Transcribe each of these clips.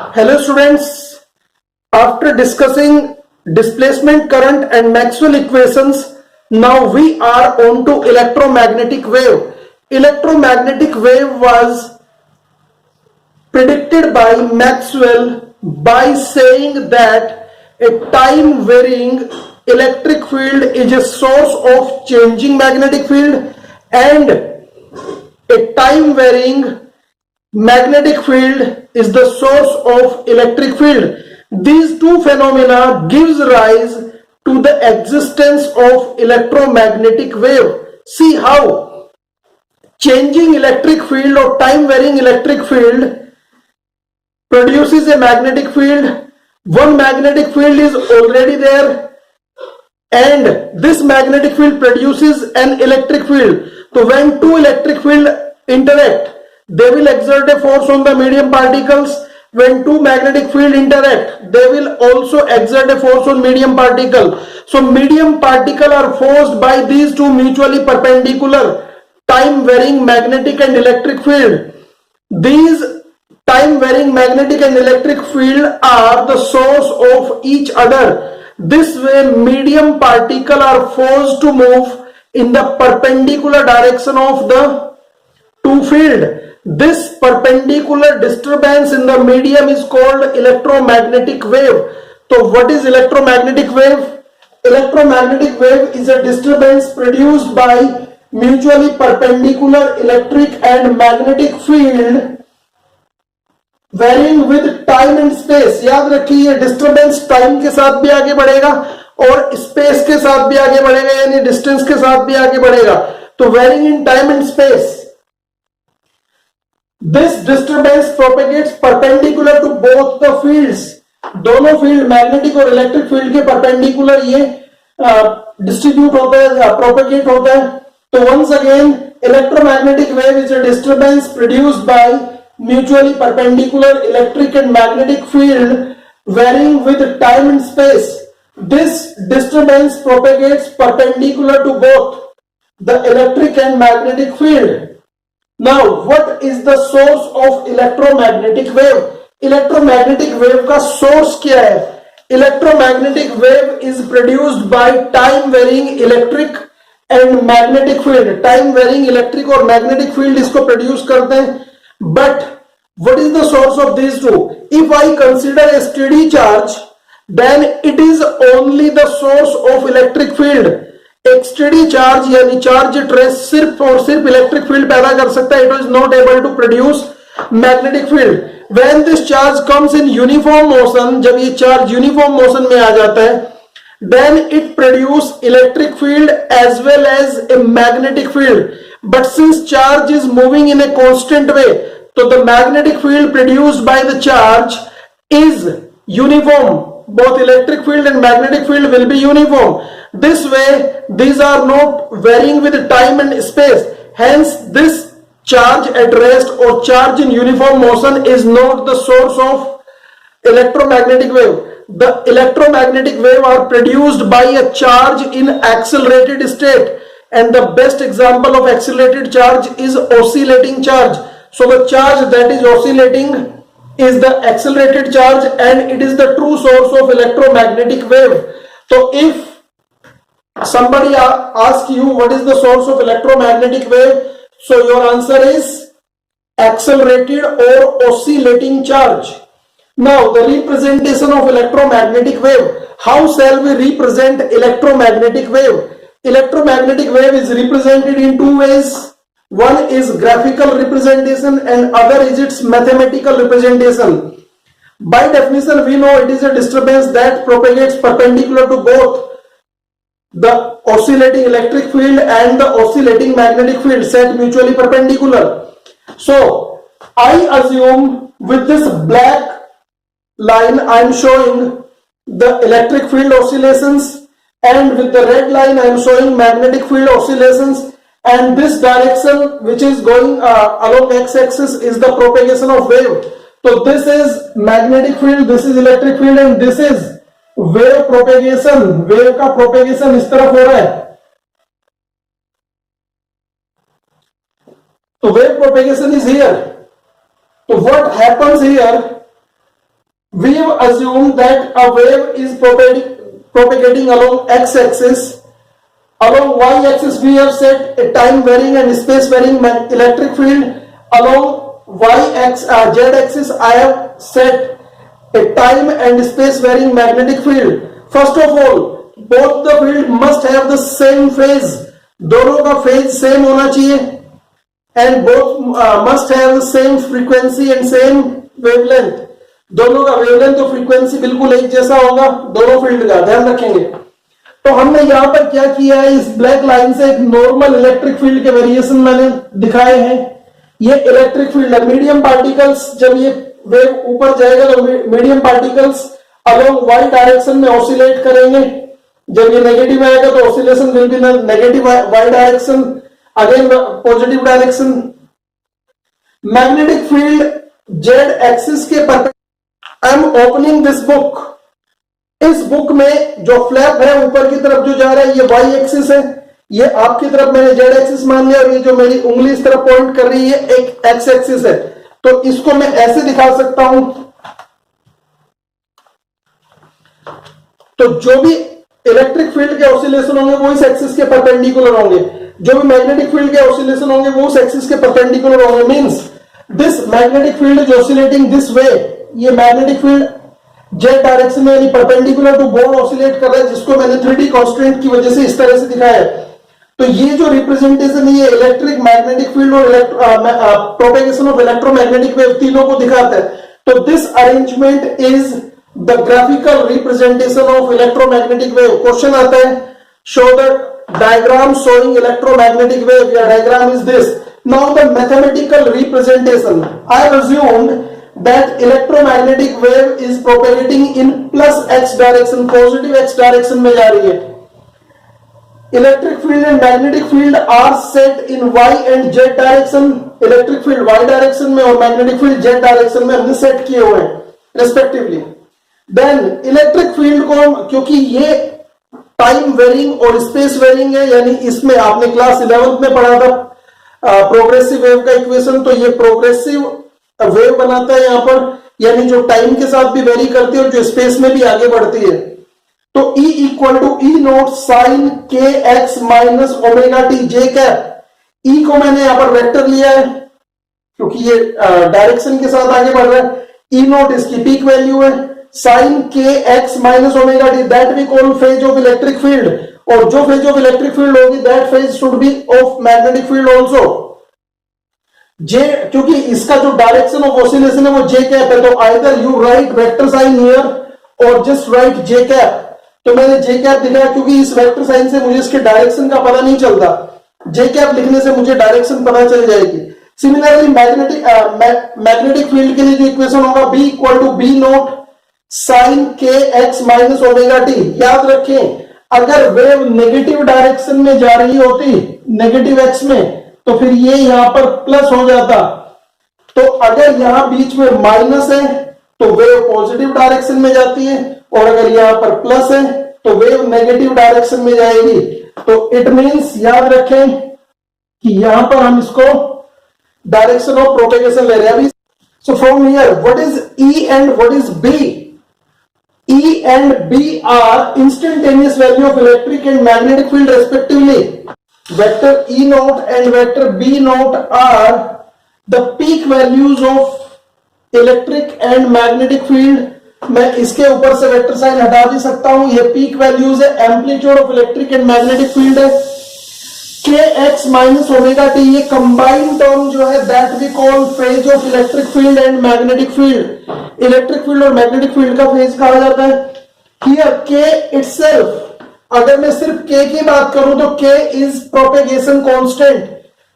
Hello students, after discussing displacement current and Maxwell equations, now we are on to electromagnetic wave. Electromagnetic wave was predicted by Maxwell by saying that a time varying electric field is a source of changing magnetic field and a time varying magnetic field is the source of electric field. These two phenomena gives rise to the existence of electromagnetic wave. See how changing electric field or time varying electric field produces a magnetic field. One magnetic field is already there and this magnetic field produces an electric field. So when two electric field interact, they will exert a force on the medium particles. When two magnetic field interact, they will also exert a force on medium particle. So medium particle are forced by these two mutually perpendicular time varying magnetic and electric field. These time varying magnetic and electric field are the source of each other. This way medium particle are forced to move in the perpendicular direction of the two field. This perpendicular disturbance in the medium is called electromagnetic wave. So what is electromagnetic wave? Electromagnetic wave is a disturbance produced by mutually perpendicular electric and magnetic field varying with time and space. याद रखिए ये disturbance time के साथ भी आगे बढ़ेगा और space के साथ भी आगे बढ़ेगा, यानी डिस्टेंस के साथ भी आगे बढ़ेगा. तो varying in time and space. This disturbance propagates perpendicular to both the fields. दोनों फील्ड मैग्नेटिक और इलेक्ट्रिक फील्ड के परपेंडिकुलर ये डिस्ट्रीब्यूट होता है, प्रोपेगेट होता है. तो once again electromagnetic wave is a disturbance produced by mutually perpendicular electric and magnetic field varying with time and space. This disturbance propagates perpendicular to both the electric and magnetic field. Now, what is the source of electromagnetic wave? Electromagnetic wave का source क्या है? Electromagnetic wave is produced by time varying electric and magnetic field. Time varying electric और magnetic field इसको produce करते हैं. But what is the source of these two? If I consider a steady charge, then it is only the source of electric field. एक steady charge यानी charge trace सिर्फ और सिर्फ electric field पैदा कर सकता है. It is not able to produce magnetic field. When this charge comes in uniform motion, जब ये charge uniform motion में आ जाता है, then it produce electric field as well as a magnetic field. But since charge is moving in a constant way, so the magnetic field produced by the charge is uniform. Both electric field and magnetic field will be uniform. This way, these are not varying with time and space. Hence, this charge at rest or charge in uniform motion is not the source of electromagnetic wave. The electromagnetic wave are produced by a charge in accelerated state. And the best example of accelerated charge is oscillating charge. So the charge that is oscillating is the accelerated charge and it is the true source of electromagnetic wave. So if somebody asks you what is the source of electromagnetic wave, so your answer is accelerated or oscillating charge. Now the representation of electromagnetic wave. How shall we represent electromagnetic wave? Electromagnetic wave is represented in two ways. One is graphical representation and other is its mathematical representation. By definition, we know it is a disturbance that propagates perpendicular to both the oscillating electric field and the oscillating magnetic field set mutually perpendicular. So, I assume with this black line I am showing the electric field oscillations, and with the red line I am showing magnetic field oscillations, and this direction which is going along x-axis is the propagation of wave. So this is magnetic field, this is electric field, and this is wave propagation. Wave का propagation इस तरफ हो रहा है. So wave propagation is here. So what happens here? We have assumed that a wave is propagating along x-axis. Along y-axis we have set a time varying and space varying electric field. Along z-axis I have set a time and space varying magnetic field. First of all, both the field must have the same phase. दोनों का phase same होना चाहिए. And both must have the same frequency and same wavelength. दोनों का wavelength और frequency बिल्कुल एक जैसा होगा दोनों फील्ड का, ध्यान रखेंगे. तो हमने यहां पर क्या किया है, इस ब्लैक लाइन से एक नॉर्मल इलेक्ट्रिक फील्ड के वेरिएशन मैंने दिखाए हैं. ये इलेक्ट्रिक फील्ड है. मीडियम पार्टिकल्स, जब ये वेव ऊपर जाएगा तो medium particles along Y direction में ऑसिलेट करेंगे. जब ये नेगेटिव आएगा तो oscillation will be negative Y direction, again positive direction. Magnetic field Z axis के perpendicular. I am opening this book. इस बुक में जो फ्लैप है ऊपर की तरफ जो जा रहा है ये वाई एक्सिस है, ये आपकी तरफ मैंने जेड एक्सिस मान लिया, और ये जो मेरी उंगली इस तरफ पॉइंट कर रही है एक एक्स एक्सिस है. तो इसको मैं ऐसे दिखा सकता हूं. तो जो भी इलेक्ट्रिक फील्ड के ऑसिलेशन होंगे वो इस एक्सिस के परपेंडिकुलर होंगे, जो भी मैग्नेटिक फील्ड के ऑसिलेशन होंगे वो उस एक्सिस के परपेंडिकुलर होंगे. Means this magnetic field is oscillating this way. ये मैग्नेटिक फील्ड जेड डायरेक्शन में यानी परपेंडिकुलर टू बोर्ड ऑसिलेट कर रहा है, जिसको मैंने 3D कांस्टेंट की वजह से इस तरह से दिखाया है. तो ये जो रिप्रेजेंटेशन है इलेक्ट्रिक, मैग्नेटिक फील्ड और प्रोपेगेशन ऑफ इलेक्ट्रोमैग्नेटिक वेव तीनों को दिखाता है. तो this arrangement is the graphical representation of electromagnetic wave. Question आता है, show the diagram showing electromagnetic wave. या diagram is this. Now the mathematical representation. I have assumed that electromagnetic wave is propagating in plus x direction, positive x direction में जा रही है. Electric field and magnetic field are set in y and z direction. Electric field y direction में और magnetic field z direction में हमने set किए हुए हैं respectively. Then electric field को, क्योंकि ये टाइम वेरिंग और स्पेस वेरिंग है, यानी इसमें आपने क्लास 11th में पढ़ा था प्रोग्रेसिव वेव का इक्वेशन, तो ये प्रोग्रेसिव वेव बनाता है यहां पर, यानी जो टाइम के साथ भी वेरी करती है और जो स्पेस में भी आगे बढ़ती है. तो E equal to E naught sine के X minus omega T J cap. E को मैंने यहां पर वेक्टर लिया है क्योंकि ये डायरेक्शन के साथ आगे बढ़ रहा है. ई नोट इसकी पीक वैल्यू है. साइन के X minus omega T that we call phase of electric field, और जो फेज ऑफ इलेक्ट्रिक फील्ड होगी that phase should be of magnetic field also. जे, क्योंकि इसका जो डायरेक्शन ऑफ ऑसिलेशन है वो जे कैप है, तो either you write vector sign here और जस्ट राइट जे कैप. तो मैंने जे कैप दिखाया क्योंकि इस वेक्टर साइन से मुझे इसके डायरेक्शन का पता नहीं चलता. जे कैप लिखने से मुझे डायरेक्शन पता चल जाएगी. सिमिलरली मैग्नेटिक फील्ड के लिए जो इक्वेशन होगा B equal to B naught sine के एक्स माइनस ओमेगा टी. याद रखें, अगर वेव नेगेटिव डायरेक्शन में जा रही होती, नेगेटिव एक्स में, तो फिर ये यहां पर प्लस हो जाता. तो अगर यहां बीच में माइनस है तो वेव पॉजिटिव डायरेक्शन में जाती है, और अगर यहां पर प्लस है तो वेव नेगेटिव डायरेक्शन में जाएगी. तो इट मींस, याद रखें कि यहां पर हम इसको डायरेक्शन ऑफ प्रोपेगेशन ले रहे हैं. So from here what is E and what is B? E and B are instantaneous value of electric and magnetic field respectively. Vector E naught and vector B naught are the peak values of electric and magnetic field. मैं इसके ऊपर से vector sign हटा भी सकता हूं. ये peak values है, amplitude of electric and magnetic field है. K X minus omega T, ये कंबाइंड टर्म जो है that we call phase of electric field and magnetic field. Electric field और मैग्नेटिक फील्ड का फेज कहा जाता है. हियर के इटसेल्फ, अगर मैं सिर्फ के की बात करूं तो के is propagation constant.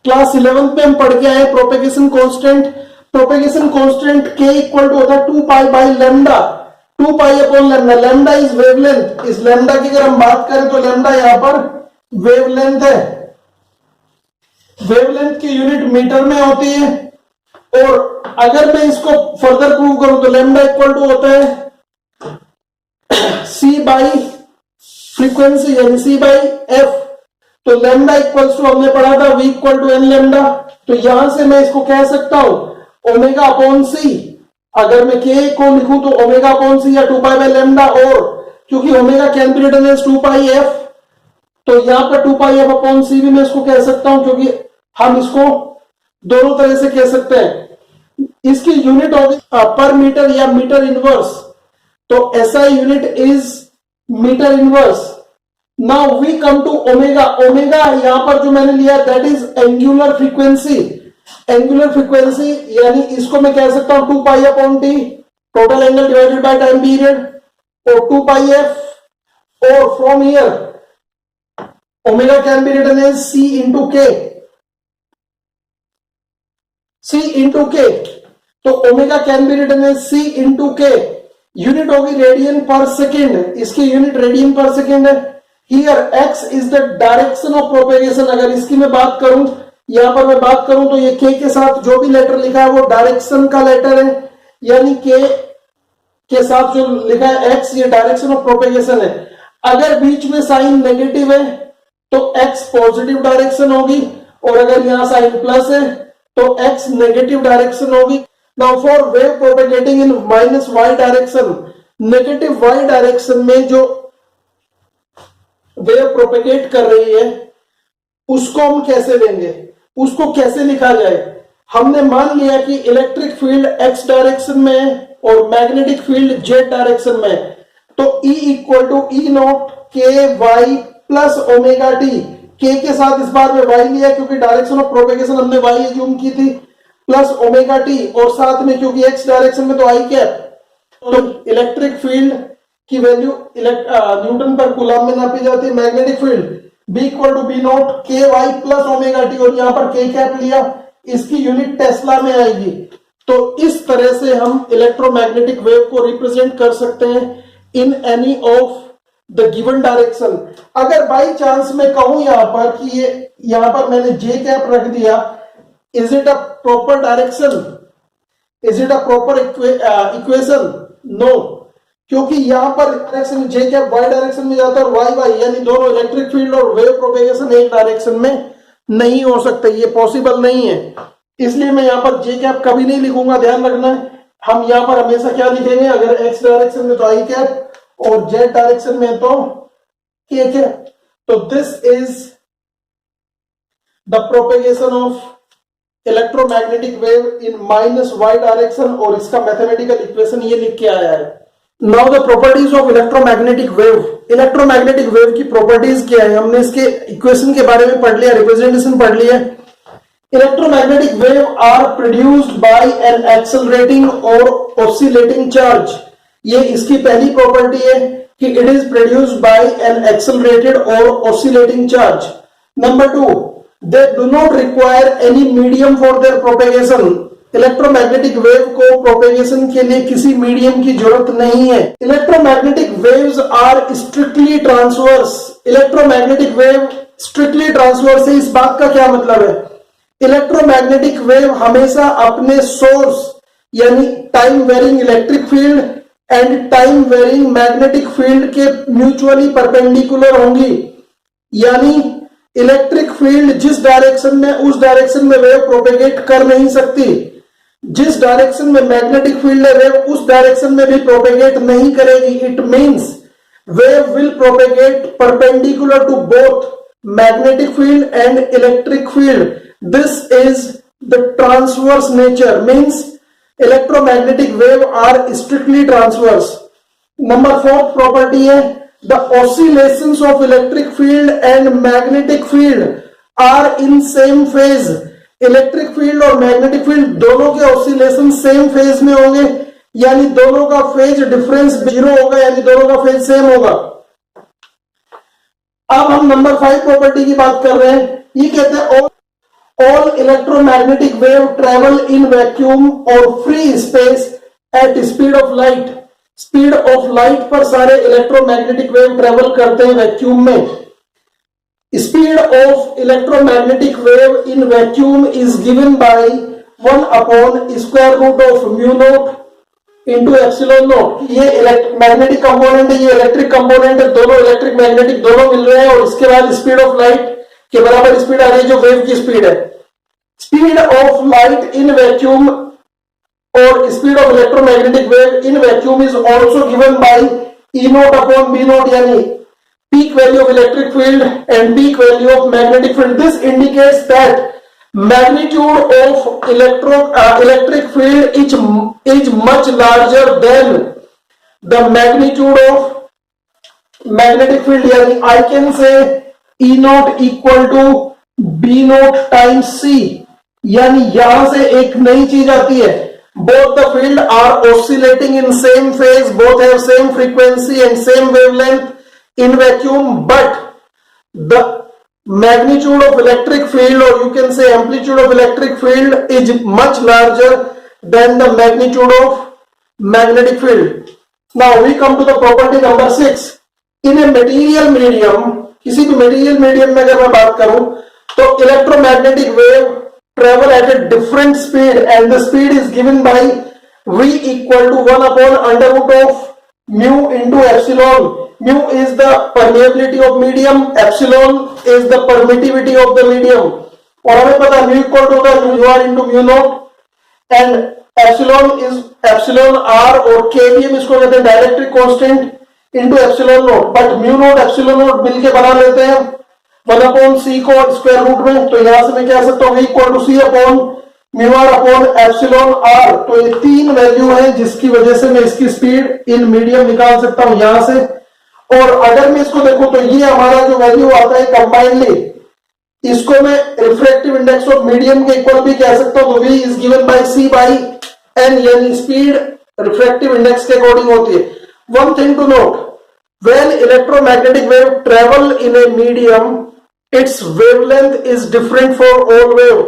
Class 11th में हम पढ़ के आए प्रोपेगेशन कांस्टेंट. प्रोपेगेशन कांस्टेंट के इक्वल टू होता है 2 pi by lambda. 2 pi upon lambda. Lambda is wavelength. इस लैम्डा की अगर हम बात करें तो लैम्डा यहां पर वेवलेंथ है. वेवलेंथ की यूनिट मीटर में होती है. और अगर मैं इसको फर्दर प्रूव करूं तो लैम्डा इक्वल टू होता है सी बाई फ्रीक्वेंसी, यानी सी बाई एफ. तो लैम्डा इक्वल्स टू हमने पढ़ा था V equal to N lambda. तो यहां से मैं इसको कह सकता हूं ओमेगा अपॉन सी. अगर मैं k को लिखूं तो ओमेगा अपॉन सी या 2 पाई बाय लैम्डा, और क्योंकि omega can be written as 2 pi F, तो यहां पर 2 पाई एफ अपॉन सी भी मैं इसको कह सकता हूं, क्योंकि हम इसको दोनों तरह से कह सकते हैं। इसकी यूनिट होगी पर मीटर या मीटर इनवर्स, तो SI unit is metre inverse. Now we come to omega. Omega यहां पर जो मैंने लिया that is angular frequency. Angular frequency यानी इसको मैं कह सकता हूं 2 pi upon T, total angle divided by time period, और 2 पाई एफ, और from here omega can be written as C into K, C into K. तो omega can be written as C into के। Unit होगी radian पर second, इसकी unit radian पर second है। Here x is the direction of propagation. अगर इसकी मैं बात करूं, यहां पर मैं बात करूं तो ये के साथ जो भी लेटर लिखा है वो डायरेक्शन का लेटर है, यानी के साथ जो लिखा है एक्स, ये डायरेक्शन ऑफ प्रोपेगेशन है। अगर बीच में साइन नेगेटिव है तो एक्स पॉजिटिव डायरेक्शन होगी, और अगर यहां साइन प्लस है तो एक्स नेगेटिव डायरेक्शन होगी। Now for wave propagating in minus Y direction, negative Y direction में जो वेव प्रोपेगेट कर रही है उसको हम कैसे लेंगे, उसको कैसे लिखा जाए। हमने मान लिया कि इलेक्ट्रिक फील्ड एक्स डायरेक्शन में है और मैग्नेटिक फील्ड जेड डायरेक्शन में है, तो E equal to E naught K Y plus omega T. के साथ इस बार में वाई लिया क्योंकि डायरेक्शन ऑफ प्रोपेगेशन हमने वाई एज्यूम की थी, प्लस ओमेगा टी, और साथ में क्योंकि एक्स डायरेक्शन में तो आई कैप, तो इलेक्ट्रिक फील्ड की वैल्यू न्यूटन पर कूलम में नापी जाती है। Magnetic field B equal to B naught K Y plus omega T, और यहां पर के कैप लिया, इसकी यूनिट टेस्ला में आएगी। तो इस तरह से हम इलेक्ट्रोमैग्नेटिक वेव को रिप्रेजेंट कर सकते हैं in any of the given direction. अगर बाई चांस मैं कहूं यहां पर कि ये यहां पर मैंने जे कैप रख दिया, is it a proper direction, is it a proper equation? No, क्योंकि यहां पर direction J cap Y direction में जाता है और वाई वाई, यानी दोनों इलेक्ट्रिक फील्ड और वेव प्रोपेगेशन एक डायरेक्शन में नहीं हो सकते, ये पॉसिबल नहीं है। इसलिए मैं यहां पर जे कैप कभी नहीं लिखूंगा, ध्यान रखना है। हम यहां पर हमेशा क्या लिखेंगे, अगर एक्स डायरेक्शन में तो आई कैप और जेड डायरेक्शन में तो के कैप। तो this is the propagation of electromagnetic wave in minus Y direction, और इसका मैथमेटिकल इक्वेशन ये लिख के आया है। Now the properties of electromagnetic wave. Electromagnetic wave की प्रॉपर्टीज क्या है, हमने इसके इक्वेशन के बारे में पढ़ लिया, रिप्रेजेंटेशन पढ़ लिया। Electromagnetic wave are produced by an accelerating और ऑसिलेटिंग चार्ज। ये इसकी पहली प्रॉपर्टी है कि it is produced by an accelerated और oscillating charge. Number 2, they do not require any medium for their propagation. Electromagnetic wave को प्रोपेगेशन के लिए किसी मीडियम की जरूरत नहीं है। Electromagnetic waves are strictly transverse. Electromagnetic wave strictly transverse है, इस बात का क्या मतलब है? इलेक्ट्रोमैग्नेटिक वेव हमेशा अपने सोर्स यानी time varying electric field and time varying magnetic field के म्यूचुअली परपेंडिकुलर होंगी, यानी इलेक्ट्रिक फील्ड जिस डायरेक्शन में, उस डायरेक्शन में वेव प्रोपेगेट कर नहीं सकती। जिस डायरेक्शन में मैग्नेटिक फील्ड है वेव उस डायरेक्शन में भी प्रोपेगेट नहीं करेगी। It means wave will propagate perpendicular to both magnetic field and electric field. This is the transverse nature, means electromagnetic wave are strictly transverse. Number 4 property है the oscillations of electric field and magnetic field are in same phase. Electric field और magnetic field दोनों के oscillation same phase में होंगे, यानी दोनों का phase difference 0 होगा, यानी दोनों का फेज सेम होगा। अब हम नंबर 5 प्रॉपर्टी की बात कर रहे हैं। ये कहते हैं all electromagnetic wave travel in vacuum और free space at speed of light. Speed of light पर सारे इलेक्ट्रोमैग्नेटिक वेव ट्रेवल करते हैं वैक्यूम में। Speed of electromagnetic wave in vacuum is given by 1 upon square root of mu naught into epsilon naught. ये magnetic component है, ये electric component है, दोनों इलेक्ट्रिक मैग्नेटिक दोनों मिल रहे हैं, और इसके बाद स्पीड ऑफ लाइट के बराबर स्पीड आ रही है जो वेव की स्पीड है। Speed of light in vacuum और speed of electromagnetic wave in vacuum is also given by E naught upon B naught, यानी peak value of electric field and peak value of magnetic field. This indicates that magnitude of electric field is much larger than the magnitude of magnetic field. यानी I can say E naught equal to B naught times C. यानी यहां से एक नई चीज आती है, both the field are oscillating in same phase, both have same frequency and same wavelength in vacuum, but the magnitude of electric field, or you can say amplitude of electric field, is much larger than the magnitude of magnetic field. Now we come to the property number 6. In a material medium, किसी भी material medium में अगर मैं बात करूं तो electromagnetic wave travel at a different speed and the speed is given by V equal to 1 upon under root of mu into epsilon. Mu is the permeability of medium, epsilon is the permittivity of the medium. और हमें पता है mu equal to the mu r into mu naught and epsilon is epsilon r और k भी हम इसको कहते हैं डायरेक्ट्रिक constant into epsilon naught. But mu naught epsilon naught मिलके बना लेते हैं 1 upon c को स्क्वायर रूट में, तो यहां से मैं कह सकता हूं v equal to c upon mu r upon epsilon r. तो ये तीन वैल्यू है जिसकी वजह से मैं इसकी स्पीड इन मीडियम निकाल सकता हूं यहां से. और अगर मैं इसको देखूं तो ये हमारा जो वैल्यू आता है कंबाइनली, इसको मैं रिफ्रैक्टिव इंडेक्स ऑफ मीडियम के इक्वल भी कह सकता हूं. तो v is given by c by n, यानी स्पीड रिफ्रैक्टिव इंडेक्स के अकॉर्डिंग होती है. One thing to note, when electromagnetic wave travel in a medium, its wavelength is different for all wave,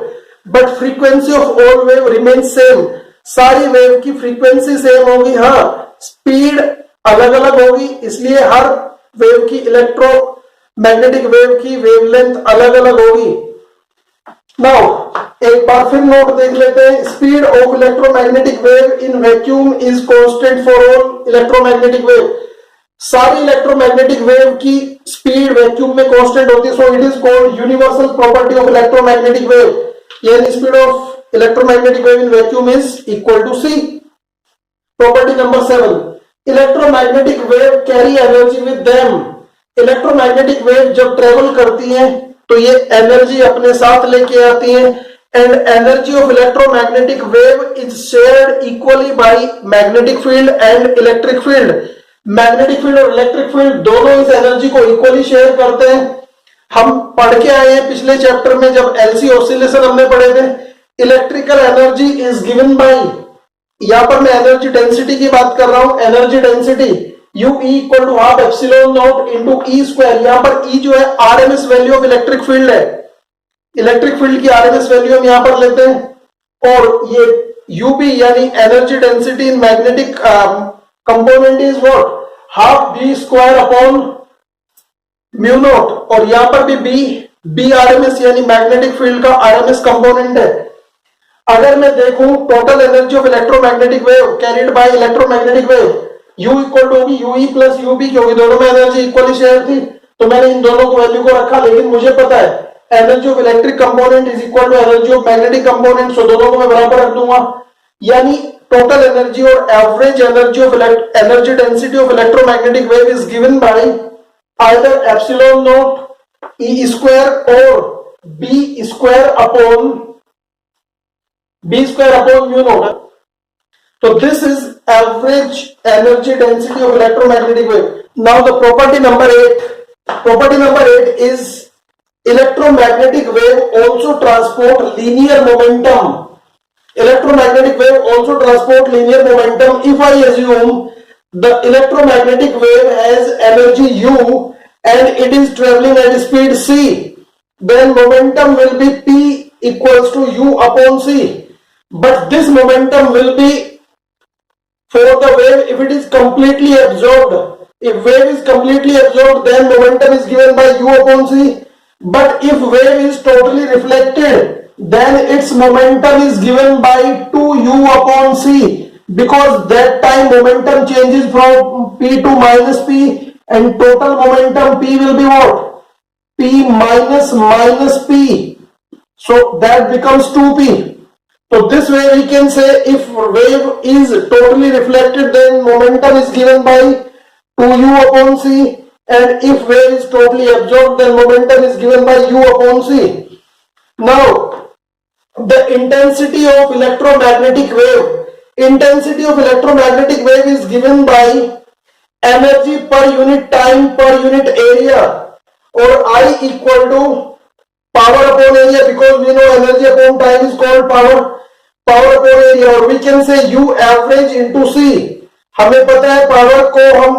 but frequency of all wave remains same. सारी wave की frequency same होगी, हाँ speed अलग अलग होगी, इसलिए हर वेव की इलेक्ट्रोमैग्नेटिक वेव की वेवलेंथ अलग अलग होगी. नाउ एक बार फिर नोट देख लेते हैं. Speed of electromagnetic wave in vacuum is constant for all electromagnetic wave. सारी इलेक्ट्रोमैग्नेटिक वेव की स्पीड वैक्यूम में कांस्टेंट होती है, so it is called universal property of electromagnetic wave. यानी speed of electromagnetic wave in vacuum is equal to C. Property number 7, electromagnetic wave carry energy with them. Electromagnetic wave जब travel करती हैं तो ये energy अपने साथ लेके आती हैं, and energy of electromagnetic wave is shared equally by magnetic field and electric field. Magnetic field और इलेक्ट्रिक फील्ड दोनों इस एनर्जी को इक्वली शेयर करते हैं. हम पढ़ के आए हैं पिछले चैप्टर में जब एलसी ऑसिलेशन हमने पढ़े थे, electrical energy is given bye, यहां पर मैं एनर्जी डेंसिटी की बात कर रहा हूं, energy density U equal to half epsilon naught into E square. यहां पर ई जो है RMS value of electric field है, इलेक्ट्रिक फील्ड की आरएमएस वैल्यू हम यहां पर लेते हैं. और ये यूबी यानी energy density in magnetic component is what, half B square upon mu naught. और यहां पर भी बी आरएमएस यानी मैग्नेटिक फील्ड का आरएमएस कंपोनेंट है. अगर मैं देखूं total energy of electromagnetic wave carried by electromagnetic wave, U equal to होगी यूई प्लस यूबी, क्योंकि दोनों में एनर्जी इक्वली शेयर थी, तो मैंने इन दोनों को वैल्यू को रखा. लेकिन मुझे पता है energy of electric component is equal to energy of magnetic component, so दोनों को मैं बराबर रख दूंगा. यानी टोटल एनर्जी और average energy of energy density of electromagnetic wave is given by either epsilon naught E square और B square upon mu naught. So this is average energy density of electromagnetic wave. Now the property number 8. Property number 8 is electromagnetic wave also transport linear momentum. Electromagnetic wave also transport linear momentum. If I assume the electromagnetic wave has energy U and it is traveling at speed c, then momentum will be P equals to U upon c. But this momentum will be for the wave if it is completely absorbed. If wave is completely absorbed, then momentum is given by U upon c. But if wave is totally reflected, then its momentum is given by 2U upon c, because that time momentum changes from P to minus P, and total momentum P will be what? P minus P. So that becomes 2P. So this way we can say if wave is totally reflected, then momentum is given by 2u upon c, and if wave is totally absorbed, then momentum is given by u upon c. Now the intensity of electromagnetic wave is given by energy per unit time per unit area, or I equal to power upon area, because we know energy upon time is called power upon area, और we can say U average into C. हमें पता है power को हम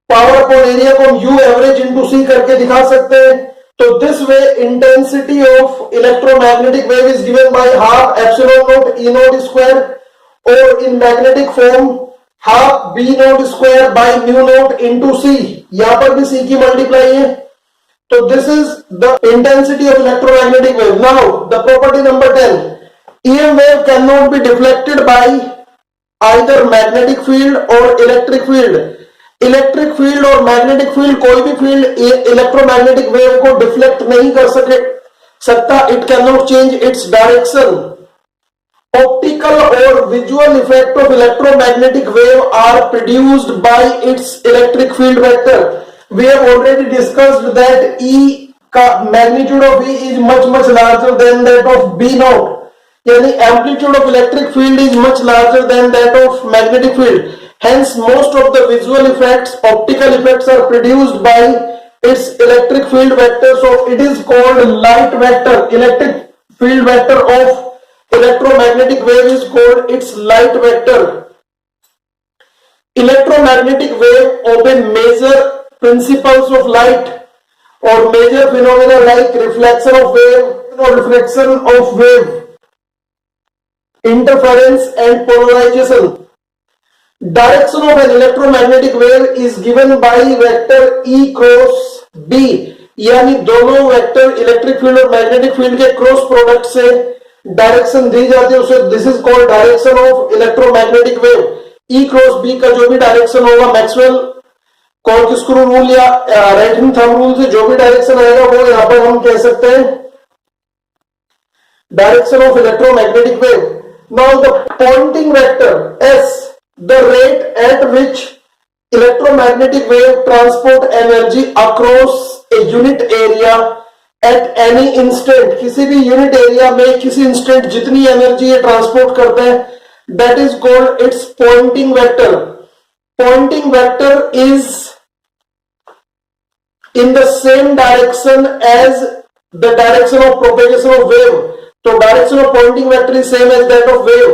power upon area को हम U average into C करके दिखा सकते हैं. तो this way intensity of electromagnetic wave is given by half epsilon naught E naught square, or in magnetic form half B naught square by mu naught into C. यहाँ पर भी C की multiply है. So this is the intensity of electromagnetic wave. Now the property number 10. EM wave cannot be deflected by either magnetic field or electric field. Electric field और magnetic field, कोई भी field electromagnetic wave को deflect नहीं कर सकता. It cannot change its direction. Optical or visual effect of electromagnetic wave are produced by its electric field vector. We have already discussed that E का magnitude of E is much larger than that of B naught. यानी amplitude of electric field is much larger than that of magnetic field. Hence, most of the visual effects, optical effects, are produced by its electric field vector. So it is called light vector. Electric field vector of electromagnetic wave is called its light vector. Electromagnetic wave obey major principles of light or major phenomena like reflection of wave, interference and polarization. Direction of an electromagnetic wave is given by vector E cross B. यानी दोनों vector electric field और magnetic field के cross product से direction दी जाती है, उसे this is called direction of electromagnetic wave. E cross B का जो भी डायरेक्शन होगा, मैक्सवेल कॉर्कस्क्रू रूल या राइट हैंड थंब रूल से जो भी डायरेक्शन आएगा वो यहां पर हम कह सकते हैं direction of electromagnetic wave. Now the Poynting vector S, the rate at which electromagnetic wave transport energy across a unit area at any instant. किसी भी यूनिट एरिया में किसी इंस्टेंट जितनी एनर्जी ये ट्रांसपोर्ट करते हैं, that is called its pointing vector. Pointing vector is in the same direction as the direction of propagation of wave. So direction of pointing vector is same as that of wave.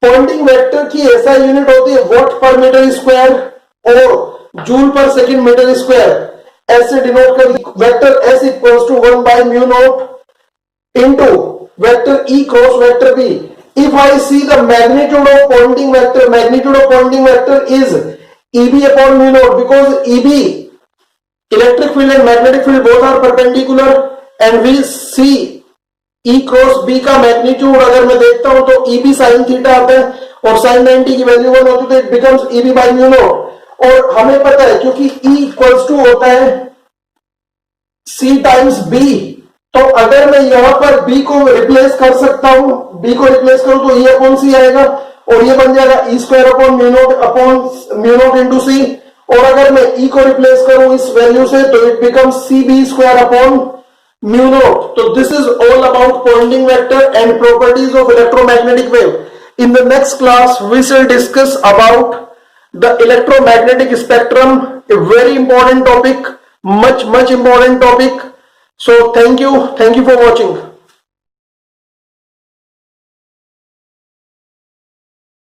Poynting vector की ऐसा unit होती है watt पर metre square और joule पर second metre square. ऐसे denote कर vector S equals to 1 by mu naught into vector E cross vector B. If I see the magnitude of Poynting vector is EB upon mu naught, because EB electric field and magnetic field both are perpendicular, and we see E cross B का magnitude अगर मैं देखता हूं तो EB sine theta आता है, और sign 90 की वैल्यू 1 होती है तो it becomes EB bye mu naught. और हमें पता है क्योंकि E इक्वल्स टू होता है C टाइम्स B, तो अगर मैं यहां पर B को रिप्लेस कर सकता हूं, B को रिप्लेस करूं तो E अपॉन C आएगा, और ये बन जाएगा E square upon mu naught into C. और अगर मैं E को रिप्लेस करूं इस वैल्यू से तो it becomes CB square upon mu naught. So this is all about pointing vector and properties of electromagnetic wave. In the next class we shall discuss about the electromagnetic spectrum, a very important topic, much important topic. So thank you for watching.